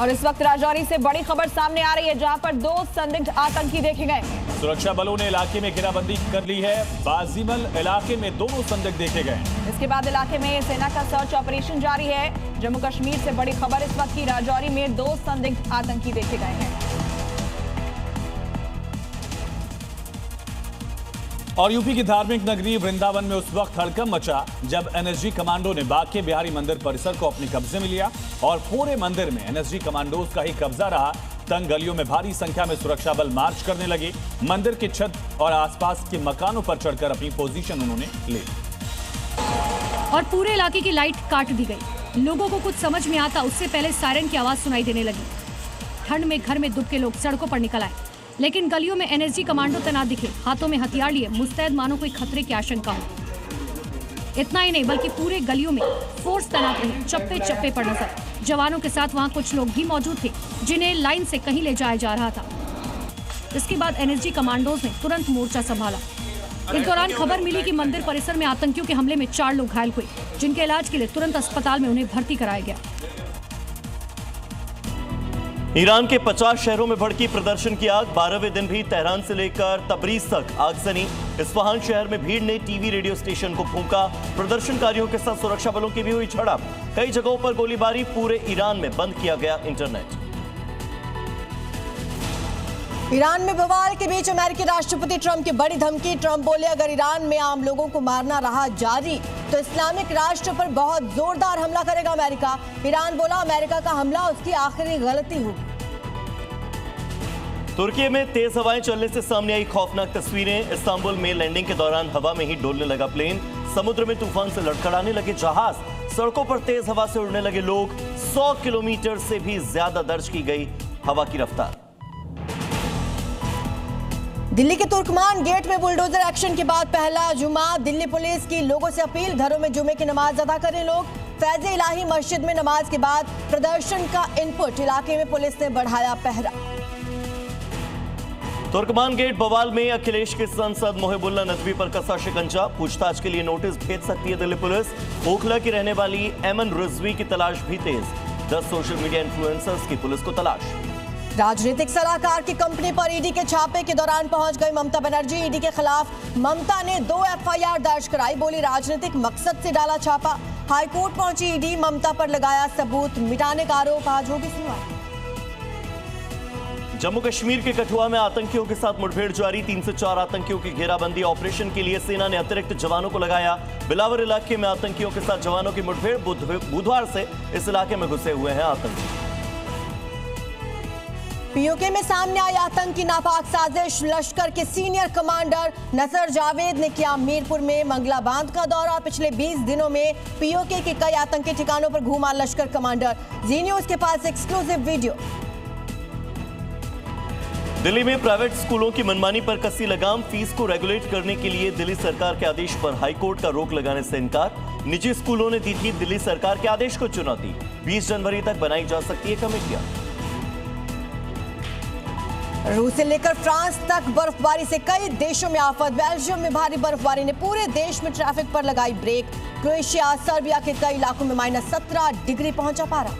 और इस वक्त राजौरी से बड़ी खबर सामने आ रही है, जहां पर 2 संदिग्ध आतंकी देखे गए। सुरक्षा बलों ने इलाके में घेराबंदी कर ली है। बाजीमल इलाके में 2 संदिग्ध देखे गए। इसके बाद इलाके में सेना का सर्च ऑपरेशन जारी है। जम्मू कश्मीर से बड़ी खबर इस वक्त की, राजौरी में 2 संदिग्ध आतंकी देखे गए हैं। और यूपी की धार्मिक नगरी वृंदावन में उस वक्त हड़कंप मचा जब एनएसजी कमांडो ने बांके बिहारी मंदिर परिसर को अपने कब्जे में लिया और पूरे मंदिर में एनएसजी कमांडोज का ही कब्जा रहा। तंग गलियों में भारी संख्या में सुरक्षा बल मार्च करने लगे। मंदिर की छत और आसपास के मकानों पर चढ़कर अपनी पोजीशन उन्होंने ले और पूरे इलाके की लाइट काट दी गई। लोगों को कुछ समझ में आता उससे पहले सायरन की आवाज सुनाई देने लगी। ठंड में घर में दुबके लोग सड़कों पर निकल आए, लेकिन गलियों में एनएसजी कमांडो तैनात दिखे, हाथों में हथियार लिए, मुस्तैद मानो कोई खतरे की आशंका हो। इतना ही नहीं बल्कि पूरे गलियों में फोर्स तैनात रहे, चप्पे चप्पे पर नजर। जवानों के साथ वहां कुछ लोग भी मौजूद थे जिन्हें लाइन से कहीं ले जाया जा रहा था। इसके बाद एनएसजी कमांडोज ने तुरंत मोर्चा संभाला। इस दौरान खबर मिली कि मंदिर परिसर में आतंकियों के हमले में 4 लोग घायल हुए, जिनके इलाज के लिए तुरंत अस्पताल में उन्हें भर्ती कराया गया। ईरान के 50 शहरों में भड़की प्रदर्शन की आग। 12वें दिन भी तेहरान से लेकर तबरीज तक आगजनी। इस्फहान शहर में भीड़ ने टीवी रेडियो स्टेशन को फूंका। प्रदर्शनकारियों के साथ सुरक्षा बलों की भी हुई झड़प। कई जगहों पर गोलीबारी। पूरे ईरान में बंद किया गया इंटरनेट। ईरान में बवाल के बीच अमेरिकी राष्ट्रपति ट्रंप की बड़ी धमकी। ट्रंप बोले, अगर ईरान में आम लोगों को मारना रहा जारी तो इस्लामिक राष्ट्र पर बहुत जोरदार हमला करेगा अमेरिका। ईरान बोला, अमेरिका का हमला उसकी आखिरी गलती होगी। तुर्की में तेज हवाएं चलने से सामने आई खौफनाक तस्वीरें। इस्तांबुल में लैंडिंग के दौरान हवा में ही डोलने लगा प्लेन। समुद्र में तूफान से लड़खड़ाने लगे जहाज। सड़कों पर तेज हवा से उड़ने लगे लोग। 100 किलोमीटर से भी ज्यादा दर्ज की गई हवा की रफ्तार। दिल्ली के तुर्कमान गेट में बुलडोजर एक्शन के बाद पहला जुमा। दिल्ली पुलिस की लोगों से अपील, घरों में जुमे की नमाज अदा करें लोग। फैज़े इलाही मस्जिद में नमाज के बाद प्रदर्शन का इनपुट। इलाके में पुलिस ने बढ़ाया पहरा। तुर्कमान गेट बवाल में अखिलेश के सांसद मोहिबुल्लाह नदवी पर कसा शिकंजा। पूछताछ के लिए नोटिस भेज सकती है दिल्ली पुलिस। ओखला की रहने वाली एमन रिजवी की तलाश भी तेज। 10 सोशल मीडिया इन्फ्लुएंसर्स की पुलिस को तलाश। राजनीतिक सलाहकार की कंपनी पर ईडी के छापे के दौरान पहुंच गई ममता बनर्जी। ईडी के खिलाफ ममता ने 2 एफआईआर दर्ज कराई। बोली, राजनीतिक मकसद से डाला छापा। हाईकोर्ट पहुंची ईडी, ममता पर लगाया सबूत मिटाने का आरोप। आज होगी सुनवाई। जम्मू कश्मीर के कठुआ में आतंकियों के साथ मुठभेड़ जारी। 3 से 4 आतंकियों की घेराबंदी। ऑपरेशन के लिए सेना ने अतिरिक्त जवानों को लगाया। बिलावर इलाके में आतंकियों के साथ जवानों की मुठभेड़। बुधवार से इस इलाके में घुसे हुए हैं आतंकी। पीओके में सामने आई आतंकी नापाक साजिश। लश्कर के सीनियर कमांडर नसर जावेद ने किया मीरपुर में मंगला बांध का दौरा। पिछले 20 दिनों में पीओके के कई आतंकी ठिकानों पर घूमा लश्कर कमांडर। जी न्यूज के पास एक्सक्लूसिव वीडियो। दिल्ली में प्राइवेट स्कूलों की मनमानी पर कसी लगाम। फीस को रेगुलेट करने के लिए दिल्ली सरकार के आदेश पर हाईकोर्ट का रोक लगाने से इनकार। निजी स्कूलों ने दी थी दिल्ली सरकार के आदेश को चुनौती। 20 जनवरी तक बनाई जा सकती है कमेटियां। रूस से लेकर फ्रांस तक बर्फबारी से कई देशों में आफत। बेल्जियम में भारी बर्फबारी ने पूरे देश में ट्रैफिक पर लगाई ब्रेक। क्रोएशिया, सर्बिया के कई इलाकों में -17 डिग्री पहुंचा पारा।